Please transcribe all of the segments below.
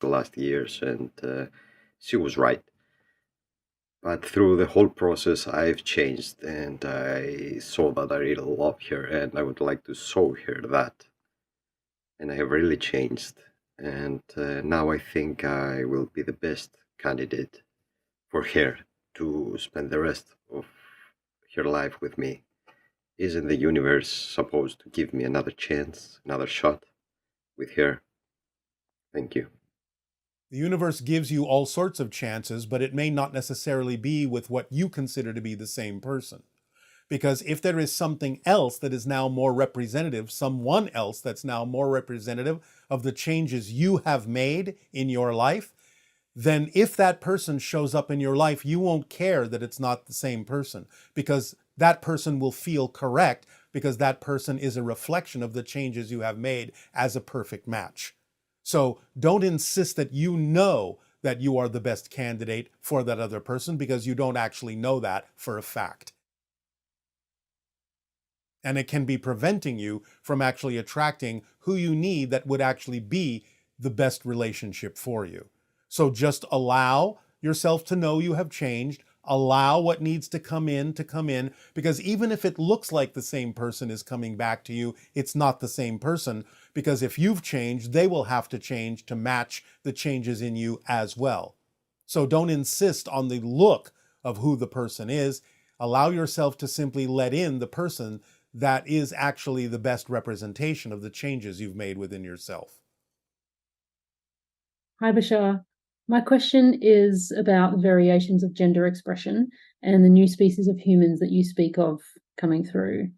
the last years, and she was right. But through the whole process, I've changed, and I saw that I really love her, and I would like to show her that. And I have really changed, and now I think I will be the best candidate for her to spend the rest of her life with me. Isn't the universe supposed to give me another chance, another shot with her? Thank you. The universe gives you all sorts of chances, but it may not necessarily be with what you consider to be the same person. Because if there is something else that is now more representative, someone else that's now more representative of the changes you have made in your life, then if that person shows up in your life, you won't care that it's not the same person, because that person will feel correct, because that person is a reflection of the changes you have made as a perfect match. So don't insist that you know that you are the best candidate for that other person, because you don't actually know that for a fact. And it can be preventing you from actually attracting who you need that would actually be the best relationship for you. So just allow yourself to know you have changed. Allow what needs to come in, because even if it looks like the same person is coming back to you, it's not the same person, because if you've changed, they will have to change to match the changes in you as well. So don't insist on the look of who the person is. Allow yourself to simply let in the person that is actually the best representation of the changes you've made within yourself. Hi, Bashar. My question is about variations of gender expression and the new species of humans that you speak of coming through.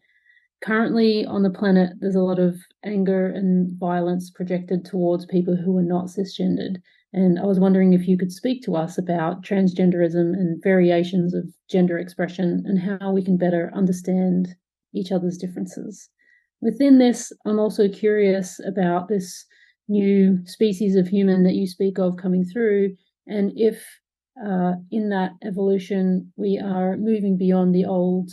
Currently on the planet, there's a lot of anger and violence projected towards people who are not cisgendered. And I was wondering if you could speak to us about transgenderism and variations of gender expression and how we can better understand each other's differences. Within this, I'm also curious about this new species of human that you speak of coming through, and if in that evolution we are moving beyond the old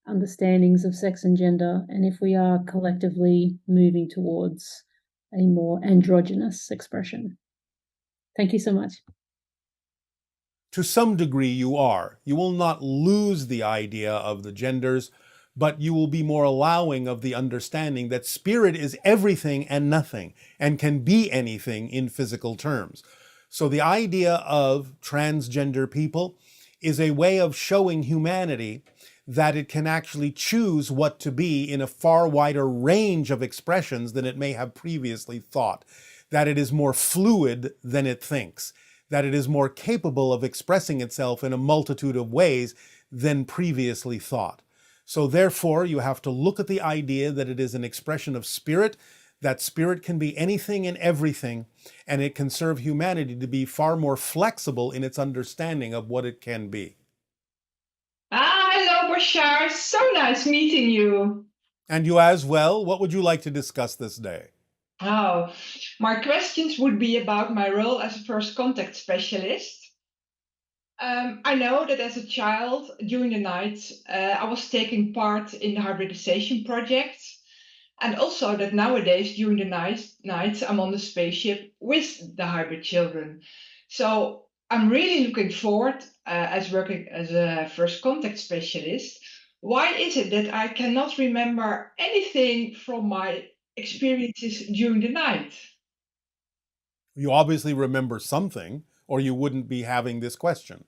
understandings of sex and gender, and if we are collectively moving towards a more androgynous expression. Thank you so much. To some degree, you are. You will not lose the idea of the genders, but you will be more allowing of the understanding that spirit is everything and nothing, and can be anything in physical terms. So the idea of transgender people is a way of showing humanity that it can actually choose what to be in a far wider range of expressions than it may have previously thought, that it is more fluid than it thinks, that it is more capable of expressing itself in a multitude of ways than previously thought. So therefore, you have to look at the idea that it is an expression of spirit, that spirit can be anything and everything, and it can serve humanity to be far more flexible in its understanding of what it can be. Hello, Bashar. So nice meeting you. And you as well. What would you like to discuss this day? Oh, my questions would be about my role as a first contact specialist. I know that as a child, during the night, I was taking part in the hybridization project. And also that nowadays, during the nights, I'm on the spaceship with the hybrid children. So I'm really looking forward as working as a first contact specialist. Why is it that I cannot remember anything from my experiences during the night? You obviously remember something, or you wouldn't be having this question.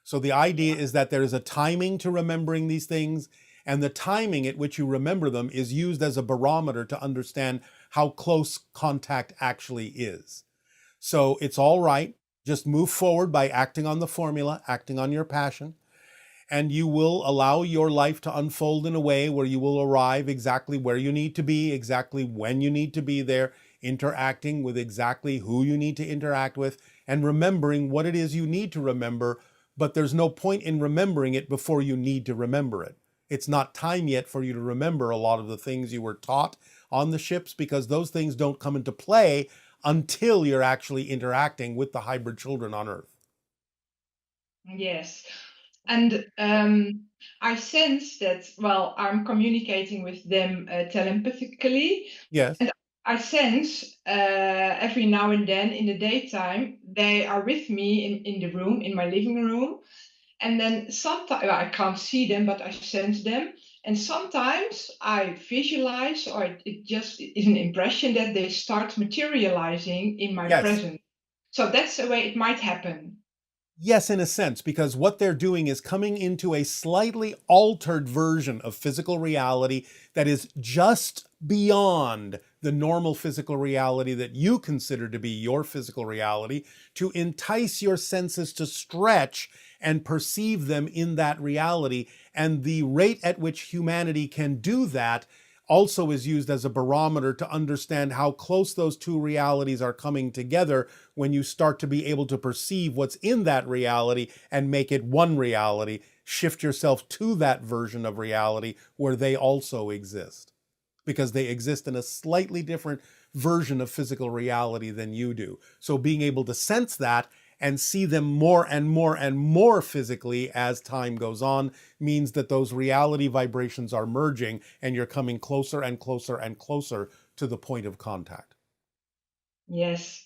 So the idea is that there is a timing to remembering these things, and the timing at which you remember them is used as a barometer to understand how close contact actually is. So it's all right. Just move forward by acting on the formula, acting on your passion, and you will allow your life to unfold in a way where you will arrive exactly where you need to be, exactly when you need to be there, interacting with exactly who you need to interact with, and remembering what it is you need to remember. But there's no point in remembering it before you need to remember it. It's not time yet for you to remember a lot of the things you were taught on the ships, because those things don't come into play until you're actually interacting with the hybrid children on Earth. Yes. And I sense that, well, I'm communicating with them telepathically. Yes. And I sense every now and then in the daytime, they are with me in the room, in my living room. And then sometimes I can't see them, but I sense them. And sometimes I visualize, or it just is an impression that they start materializing in my Yes. presence. So that's the way it might happen. Yes, in a sense, because what they're doing is coming into a slightly altered version of physical reality that is just beyond the normal physical reality that you consider to be your physical reality, to entice your senses to stretch and perceive them in that reality. And the rate at which humanity can do that also is used as a barometer to understand how close those two realities are coming together when you start to be able to perceive what's in that reality and make it one reality, shift yourself to that version of reality where they also exist, because they exist in a slightly different version of physical reality than you do. So being able to sense that and see them more and more and more physically as time goes on means that those reality vibrations are merging and you're coming closer and closer and closer to the point of contact. Yes,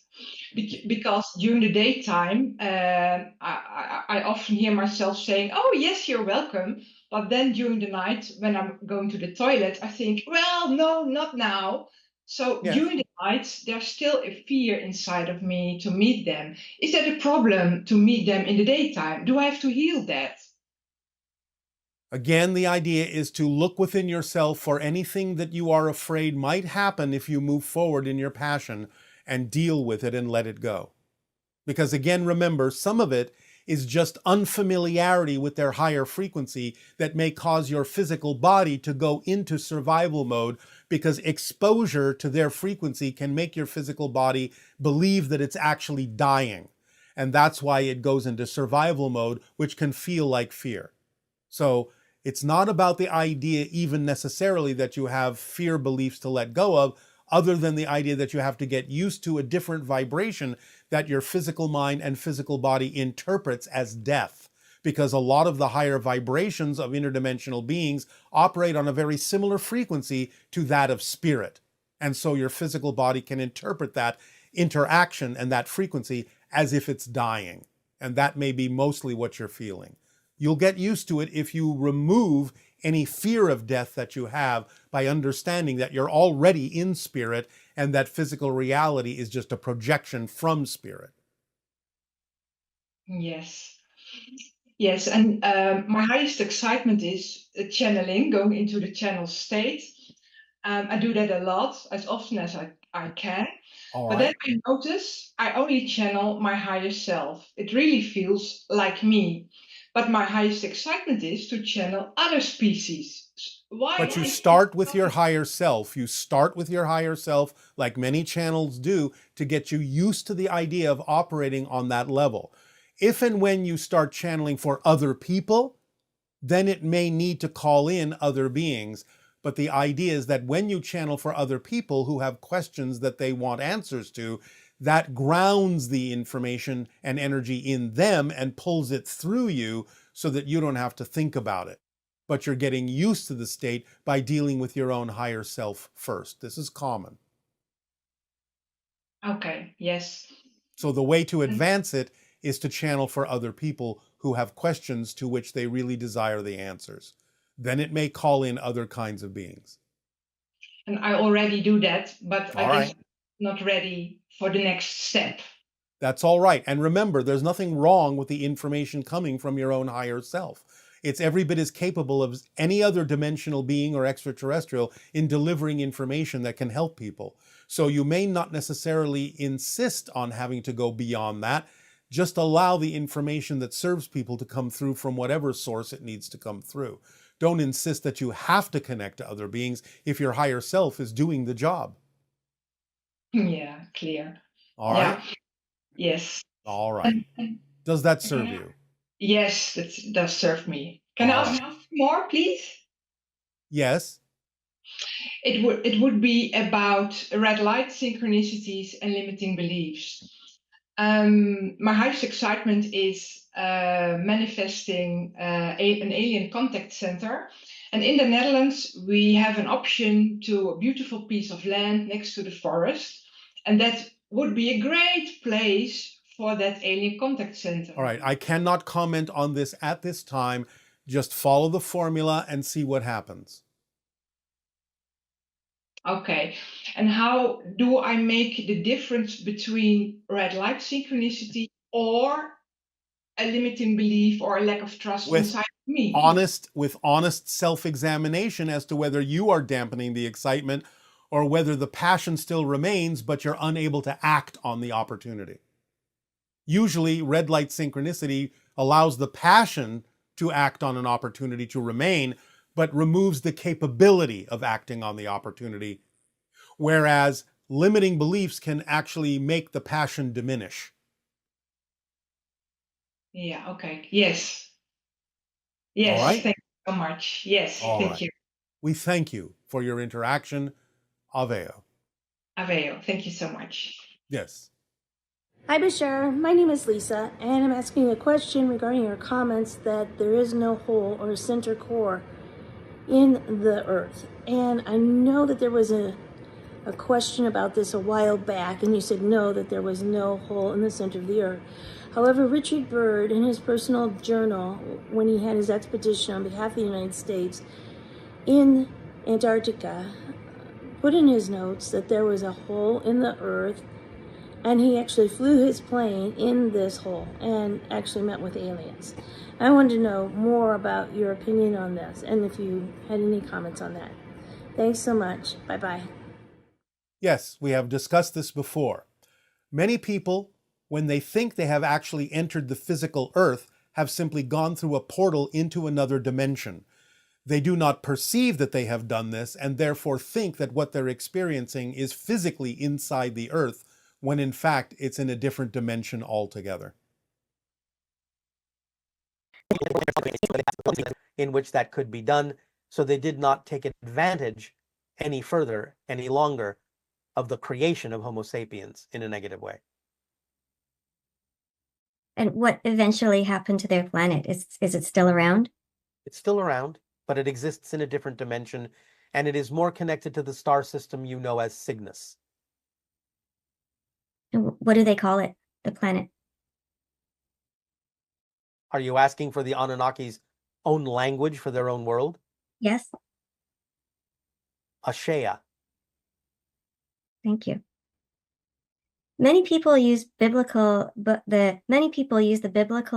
because during the daytime, I often hear myself saying, "Oh, yes, you're welcome." But then during the night, when I'm going to the toilet, I think, "Well, no, not now." So Yes. during the night, there's still a fear inside of me to meet them. Is that a problem to meet them in the daytime? Do I have to heal that? Again, the idea is to look within yourself for anything that you are afraid might happen if you move forward in your passion and deal with it and let it go. Because again, remember, some of it is just unfamiliarity with their higher frequency that may cause your physical body to go into survival mode, because exposure to their frequency can make your physical body believe that it's actually dying. And that's why it goes into survival mode, which can feel like fear. So it's not about the idea even necessarily that you have fear beliefs to let go of, other than the idea that you have to get used to a different vibration that your physical mind and physical body interprets as death. Because a lot of the higher vibrations of interdimensional beings operate on a very similar frequency to that of spirit. And so your physical body can interpret that interaction and that frequency as if it's dying. And that may be mostly what you're feeling. You'll get used to it if you remove any fear of death that you have by understanding that you're already in spirit and that physical reality is just a projection from spirit. Yes. Yes, and my highest excitement is channeling, going into the channel state. I do that a lot, as often as I can. All But then right. I notice I only channel my higher self. It really feels like me. But my highest excitement is to channel other species. Why But you is this start with your so? higher self. You start with your higher self, like many channels do, to get you used to the idea of operating on that level. If and when you start channeling for other people, then it may need to call in other beings. But the idea is that when you channel for other people who have questions that they want answers to, that grounds the information and energy in them and pulls it through you so that you don't have to think about it. But you're getting used to the state by dealing with your own higher self first. This is common. Okay, yes. So the way to advance it is to channel for other people who have questions to which they really desire the answers. Then it may call in other kinds of beings. And I already do that, but I All guess right. I'm not ready for the next step. That's all right. And remember, there's nothing wrong with the information coming from your own higher self. It's every bit as capable as any other dimensional being or extraterrestrial in delivering information that can help people. So you may not necessarily insist on having to go beyond that. Just allow the information that serves people to come through from whatever source it needs to come through. Don't insist that you have to connect to other beings if your higher self is doing the job. Yeah, clear. All right? Yeah, yes. All right. And Does that can serve I, you? yes, that does serve me. Can I All ask right. more, please? Yes. It would be about red light synchronicities and limiting beliefs. My highest excitement is manifesting an alien contact center, And in the Netherlands, we have an option to a beautiful piece of land next to the forest. And that would be a great place for that alien contact center. All right, I cannot comment on this at this time. Just follow the formula and see what happens. Okay. And how do I make the difference between red light synchronicity or a limiting belief or a lack of trust With inside me? honest self-examination as to whether you are dampening the excitement or whether the passion still remains, but you're unable to act on the opportunity. Usually, red light synchronicity allows the passion to act on an opportunity to remain, but removes the capability of acting on the opportunity. Whereas limiting beliefs can actually make the passion diminish. Yeah, okay. Yes. Yes, All right? thank you so much. Yes, All thank right. you. We thank you for your interaction. Aveo. Aveo, thank you so much. Yes. Hi, Bashar. My name is Lisa, and I'm asking a question regarding your comments that there is no hole or center core in the Earth. And I know that there was a question about this a while back, and you said no, that there was no hole in the center of the Earth. However, Richard Byrd, in his personal journal, when he had his expedition on behalf of the United States in Antarctica, put in his notes that there was a hole in the Earth, and he actually flew his plane in this hole and actually met with aliens. I wanted to know more about your opinion on this and if you had any comments on that. Thanks so much. Bye-bye. Yes, we have discussed this before. Many people, when they think they have actually entered the physical Earth, have simply gone through a portal into another dimension. They do not perceive that they have done this and therefore think that what they're experiencing is physically inside the Earth, when in fact it's in a different dimension altogether. In which that could be done, so they did not take advantage any further, any longer, of the creation of Homo sapiens in a negative way. And what eventually happened to their planet? Is it still around? It's still around, but it exists in a different dimension, and it is more connected to the star system you know as Cygnus. And what do they call it, the planet? Are you asking for the Anunnaki's own language for their own world? Yes, Ashea. thank you. Many people use the biblical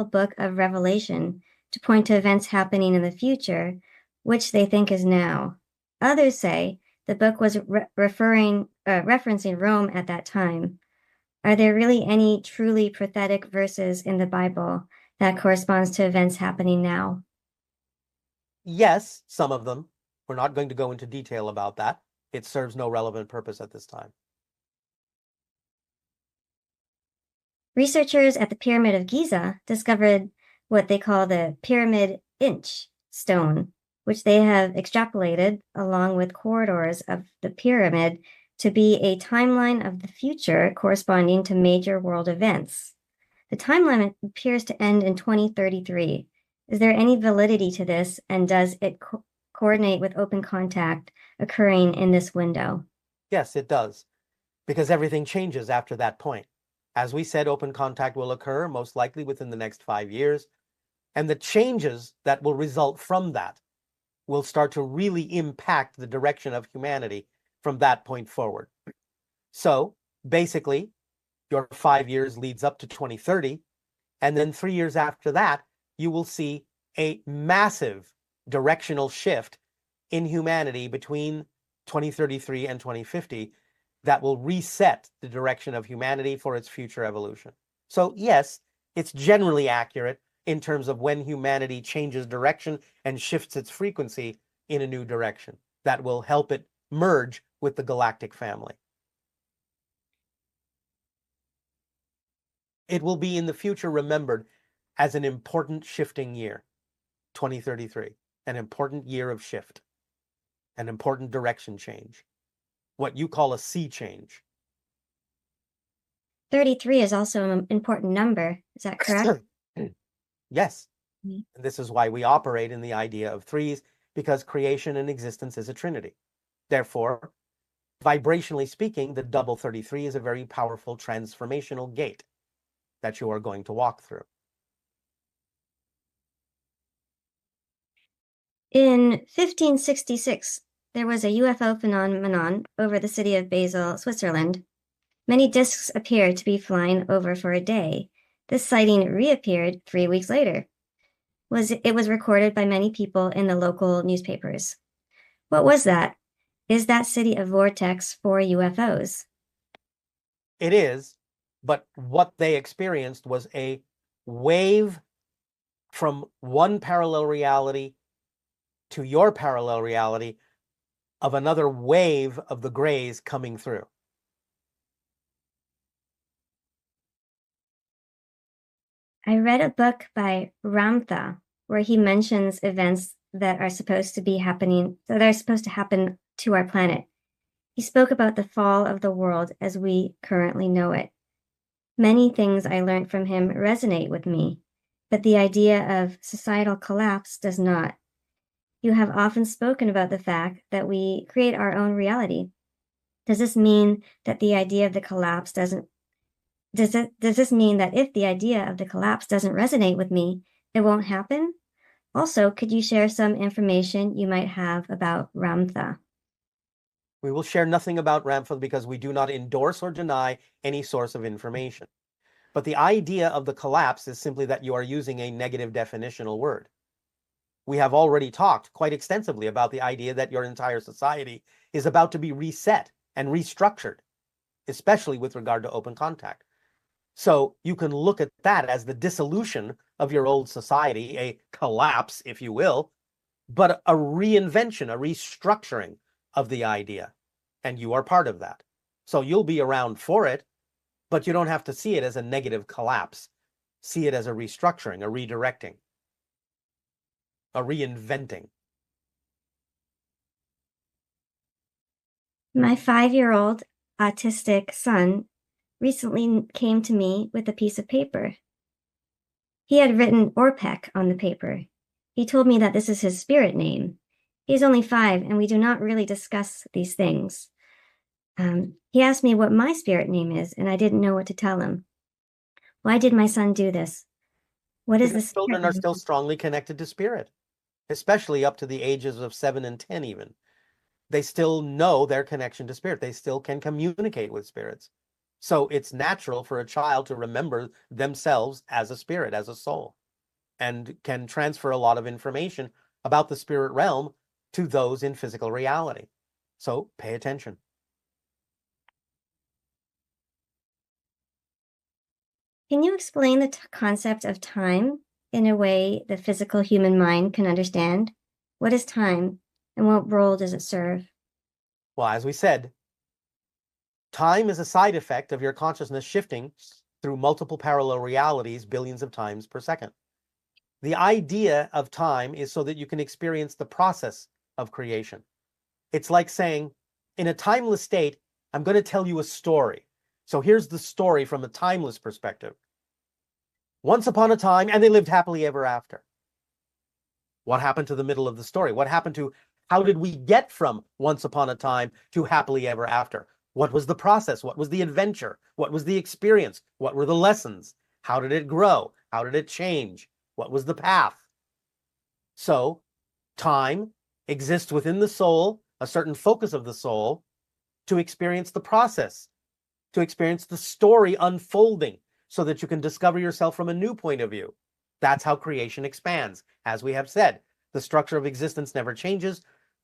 book of Revelation to point to events happening in the future, which they think is now. Others say the book was referencing Rome at that time. Are there really any truly prophetic verses in the Bible that corresponds to events happening now? Yes, some of them. We're not going to go into detail about that. It serves no relevant purpose at this time. Researchers at the Pyramid of Giza discovered what they call the Pyramid Inch stone, which they have extrapolated along with corridors of the pyramid to be a timeline of the future corresponding to major world events. The timeline appears to end in 2033. Is there any validity to this, and does it coordinate with open contact occurring in this window? Yes, it does, because everything changes after that point. As we said, open contact will occur most likely within the next 5 years, and the changes that will result from that will start to really impact the direction of humanity from that point forward. So basically, your 5 years leads up to 2030, and then 3 years after that, you will see a massive directional shift in humanity between 2033 and 2050 that will reset the direction of humanity for its future evolution. So yes, it's generally accurate in terms of when humanity changes direction and shifts its frequency in a new direction that will help it merge with the galactic family. It will be in the future remembered as an important shifting year, 2033, an important year of shift, an important direction change, what you call a sea change. 33 is also an important number. Is that correct? Yes. Mhm. And this is why we operate in the idea of threes because creation and existence is a trinity. Therefore, vibrationally speaking, the double 33 is a very powerful transformational gate that you are going to walk through. In 1566, there was a UFO phenomenon over the city of Basel, Switzerland. Many discs appeared to be flying over for a day. This sighting reappeared 3 weeks later. It was recorded by many people in the local newspapers. What was that? Is that city a vortex for UFOs? It is, but what they experienced was a wave from one parallel reality to your parallel reality of another wave of the grays coming through. I read a book by Ramtha where he mentions events that are supposed to happen to our planet. He spoke about the fall of the world as we currently know it. Many things I learned from him resonate with me, but the idea of societal collapse does not. You have often spoken about the fact that we create our own reality. Does this mean that the idea of the collapse doesn't does this mean that if the idea of the collapse doesn't resonate with me, it won't happen? Also, could you share some information you might have about Ramtha? We will share nothing about Ramtha because we do not endorse or deny any source of information. But the idea of the collapse is simply that you are using a negative definitional word. We have already talked quite extensively about the idea that your entire society is about to be reset and restructured, especially with regard to open contact. So you can look at that as the dissolution of your old society, a collapse, if you will, but a reinvention, a restructuring of the idea. And you are part of that. So you'll be around for it, but you don't have to see it as a negative collapse. See it as a restructuring, a redirecting, a reinventing. My 5-year-old autistic son recently came to me with a piece of paper. He had written Orpek on the paper. He told me that this is his spirit name. He's only 5, and we do not really discuss these things. He asked me what my spirit name is, and I didn't know what to tell him. Why did my son do this? What is Because this? children are still strongly connected to spirit, especially up to the ages of 7 and 10 even. They still know their connection to spirit. They still can communicate with spirits. So it's natural for a child to remember themselves as a spirit, as a soul, and can transfer a lot of information about the spirit realm to those in physical reality. So pay attention. Can you explain the concept of time in a way the physical human mind can understand? What is time, and what role does it serve? Well, as we said, time is a side effect of your consciousness shifting through multiple parallel realities billions of times per second. The idea of time is so that you can experience the process of creation. It's like saying, in a timeless state, I'm going to tell you a story. So here's the story from a timeless perspective. Once upon a time, and they lived happily ever after. What happened to the middle of the story? What happened to how did we get from once upon a time to happily ever after? What was the process? What was the adventure? What was the experience? What were the lessons? How did it grow? How did it change? What was the path? So time exists within the soul, a certain focus of the soul, to experience the process, to experience the story unfolding so that you can discover yourself from a new point of view. That's how creation expands. As we have said, the structure of existence never changes.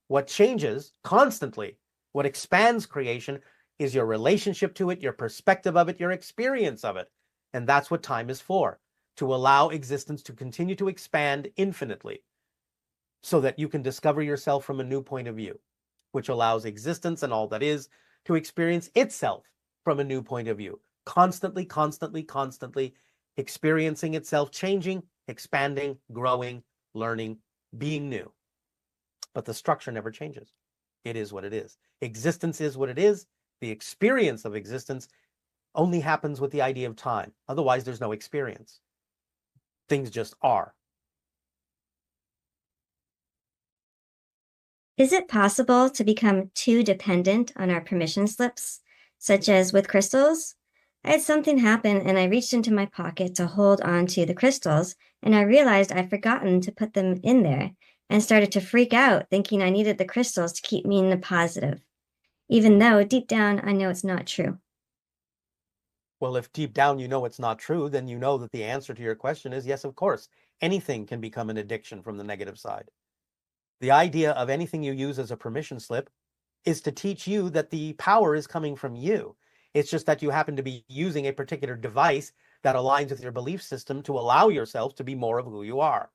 What changes constantly, what expands creation, is your relationship to it, your perspective of it, your experience of it. And that's what time is for, to allow existence to continue to expand infinitely so that you can discover yourself from a new point of view, which allows existence and all that is to experience itself from a new point of view, constantly, constantly, constantly experiencing itself, changing, expanding, growing, learning, being new. But the structure never changes. It is what it is. Existence is what it is. The experience of existence only happens with the idea of time. Otherwise, there's no experience. Things just are. Is it possible to become too dependent on our permission slips, such as with crystals? I had something happen and I reached into my pocket to hold on to the crystals, and I realized I'd forgotten to put them in there and started to freak out, thinking I needed the crystals to keep me in the positive, even though deep down I know it's not true. Well, if deep down you know it's not true, then you know that the answer to your question is yes, of course. Anything can become an addiction from the negative side. The idea of anything you use as a permission slip is to teach you that the power is coming from you. It's just that you happen to be using a particular device that aligns with your belief system to allow yourself to be more of who you are.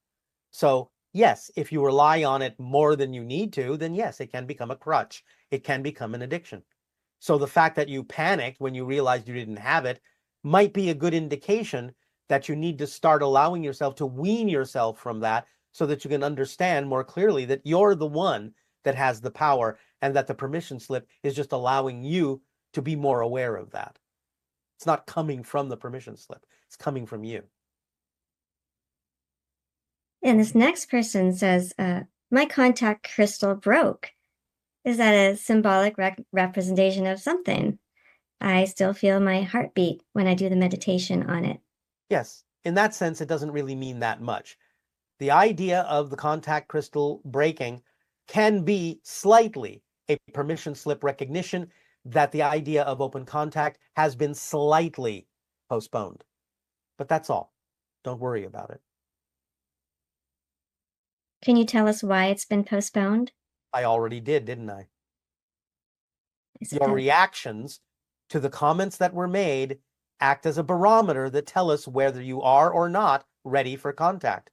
So yes, if you rely on it more than you need to, then yes, it can become a crutch. It can become an addiction. So the fact that you panicked when you realized you didn't have it might be a good indication that you need to start allowing yourself to wean yourself from that so that you can understand more clearly that you're the one that has the power and that the permission slip is just allowing you to be more aware of that. It's not coming from the permission slip. It's coming from you. And this next person says, my contact crystal broke. Is that a symbolic representation of something? I still feel my heartbeat when I do the meditation on it. Yes, in that sense, it doesn't really mean that much. The idea of the contact crystal breaking can be slightly a permission slip recognition that the idea of open contact has been slightly postponed. But that's all. Don't worry about it. Can you tell us why it's been postponed? I already did, didn't I? I Your suppose. reactions to the comments that were made act as a barometer that tell us whether you are or not ready for contact.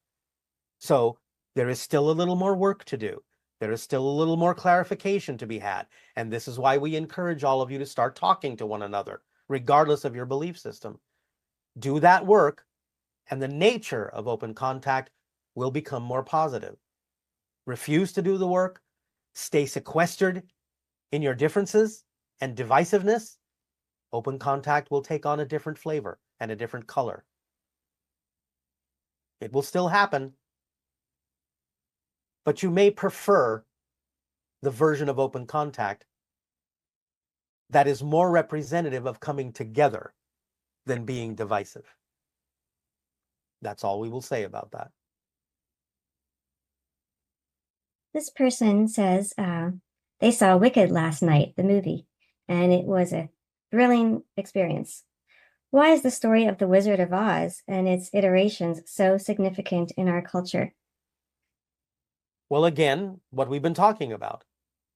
So there is still a little more work to do. There is still a little more clarification to be had. And this is why we encourage all of you to start talking to one another, regardless of your belief system. Do that work, and the nature of open contact will become more positive. Refuse to do the work, stay sequestered in your differences and divisiveness, open contact will take on a different flavor and a different color. It will still happen, but you may prefer the version of open contact that is more representative of coming together than being divisive. That's all we will say about that. This person says they saw Wicked last night, the movie, and it was a thrilling experience. Why is the story of the Wizard of Oz and its iterations so significant in our culture? Well, again, what we've been talking about,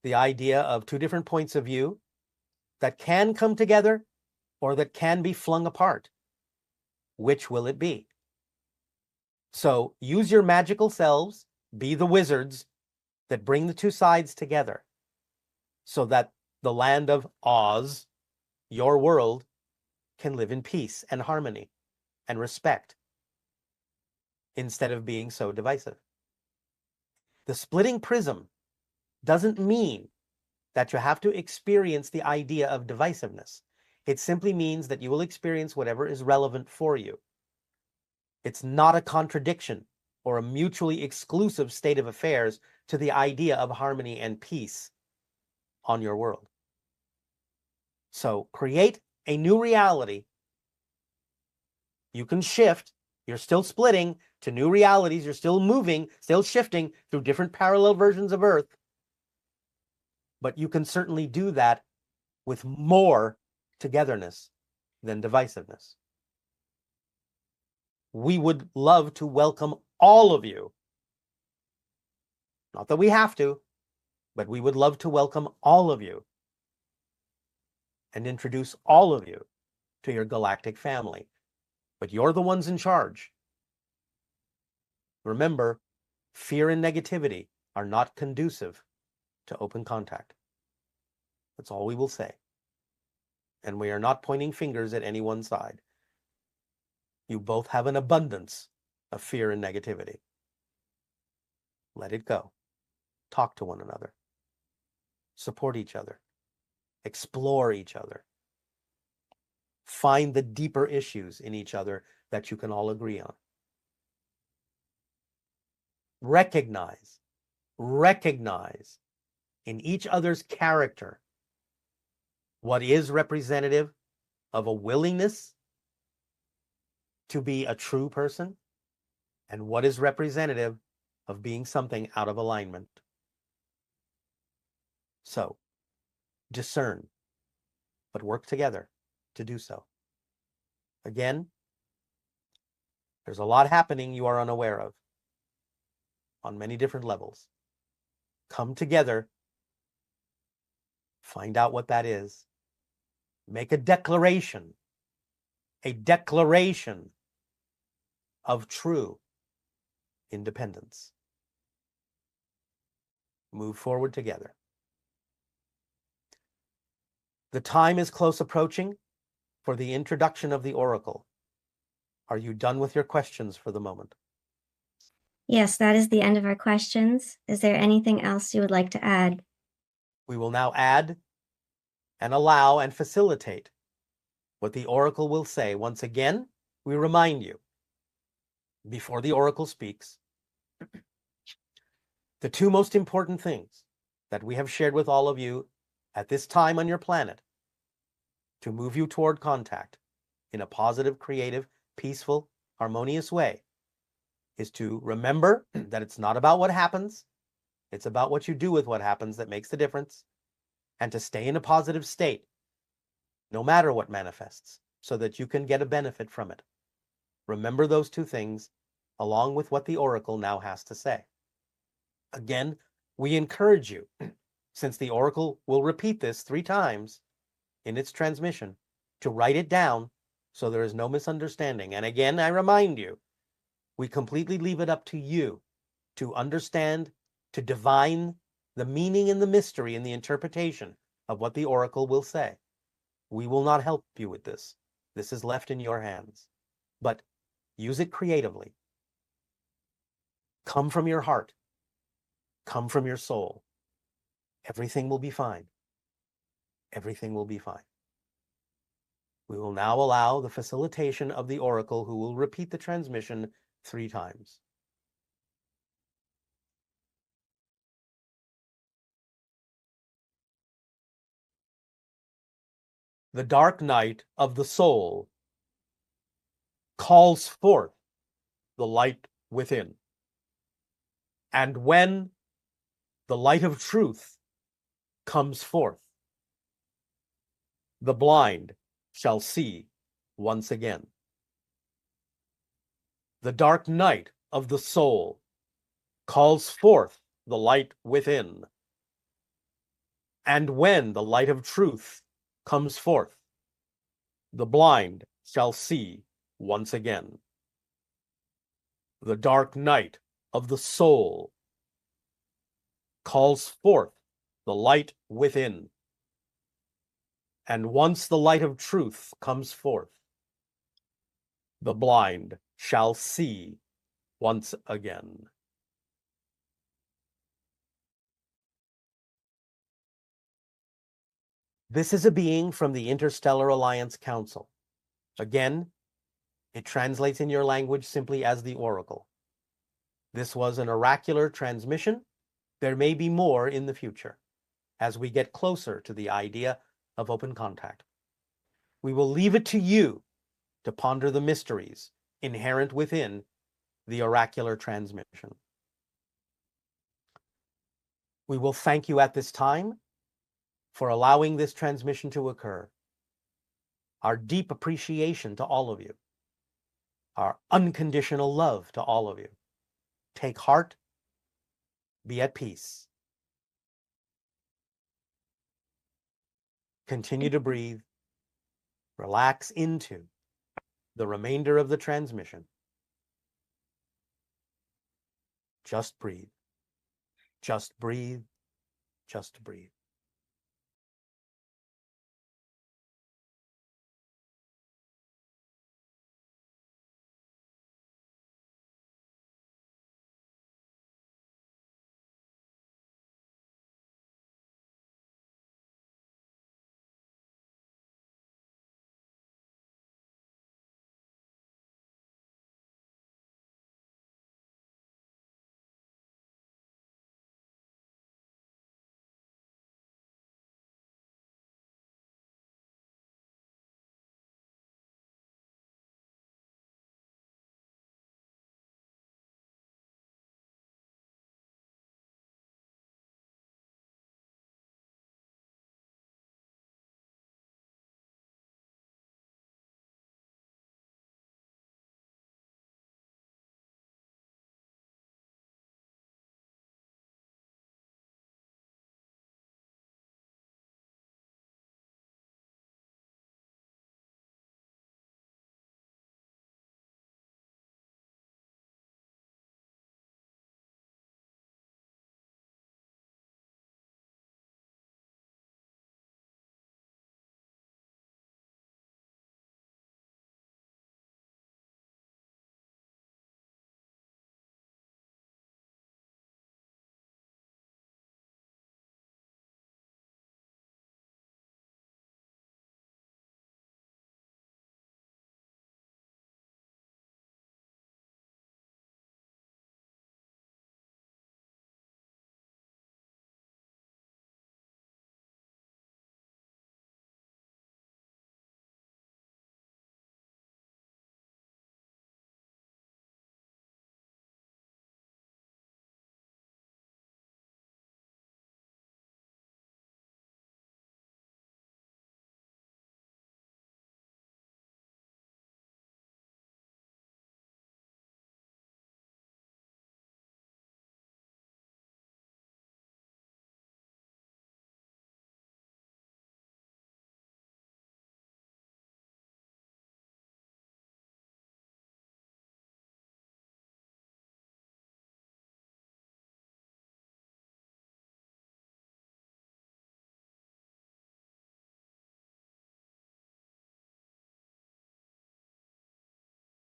the idea of two different points of view that can come together or that can be flung apart. Which will it be? So use your magical selves, be the wizards that bring the two sides together so that the land of Oz, your world, can live in peace and harmony and respect instead of being so divisive. The splitting prism doesn't mean that you have to experience the idea of divisiveness. It simply means that you will experience whatever is relevant for you. It's not a contradiction or a mutually exclusive state of affairs to the idea of harmony and peace on your world. So create a new reality. You can shift. You're still splitting to new realities. You're still moving, still shifting through different parallel versions of Earth. But you can certainly do that with more togetherness than divisiveness. We would love to welcome all of you. Not that we have to, but we would love to welcome all of you and introduce all of you to your galactic family. But you're the ones in charge. Remember, fear and negativity are not conducive to open contact. That's all we will say. And we are not pointing fingers at any one side. You both have an abundance of fear and negativity. Let it go. Talk to one another. Support each other. Explore each other. Find the deeper issues in each other that you can all agree on. Recognize in each other's character what is representative of a willingness to be a true person and what is representative of being something out of alignment. So, discern, but work together to do so. Again, there's a lot happening you are unaware of on many different levels. Come together, find out what that is, make a declaration of true independence. Move forward together. The time is close approaching for the introduction of the oracle. Are you done with your questions for the moment? Yes, that is the end of our questions. Is there anything else you would like to add? We will now add and allow and facilitate what the oracle will say. Once again, we remind you, before the oracle speaks, the two most important things that we have shared with all of you at this time on your planet to move you toward contact in a positive, creative, peaceful, harmonious way is to remember that it's not about what happens, it's about what you do with what happens that makes the difference, and to stay in a positive state no matter what manifests so that you can get a benefit from it. Remember those two things along with what the oracle now has to say. Again, we encourage you, since the oracle will repeat this 3 times in its transmission, to write it down so there is no misunderstanding. And again, I remind you, we completely leave it up to you to understand, to divine the meaning and the mystery and the interpretation of what the oracle will say. We will not help you with this. This is left in your hands. But use it creatively. Come from your heart. Come from your soul. Everything will be fine. Everything will be fine. We will now allow the facilitation of the oracle, who will repeat the transmission 3 times. The dark night of the soul calls forth the light within. And when the light of truth comes forth, the blind shall see once again. The dark night of the soul calls forth the light within. And when the light of truth comes forth, the blind shall see once again. The dark night of the soul calls forth the light within. And once the light of truth comes forth, the blind shall see once again. This is a being from the Interstellar Alliance Council. Again, it translates in your language simply as the Oracle. This was an oracular transmission. There may be more in the future as we get closer to the idea of open contact. We will leave it to you to ponder the mysteries inherent within the oracular transmission. We will thank you at this time for allowing this transmission to occur. Our deep appreciation to all of you. Our unconditional love to all of you. Take heart. Be at peace. Continue to breathe. Relax into the remainder of the transmission. Just breathe. Just breathe. Just breathe.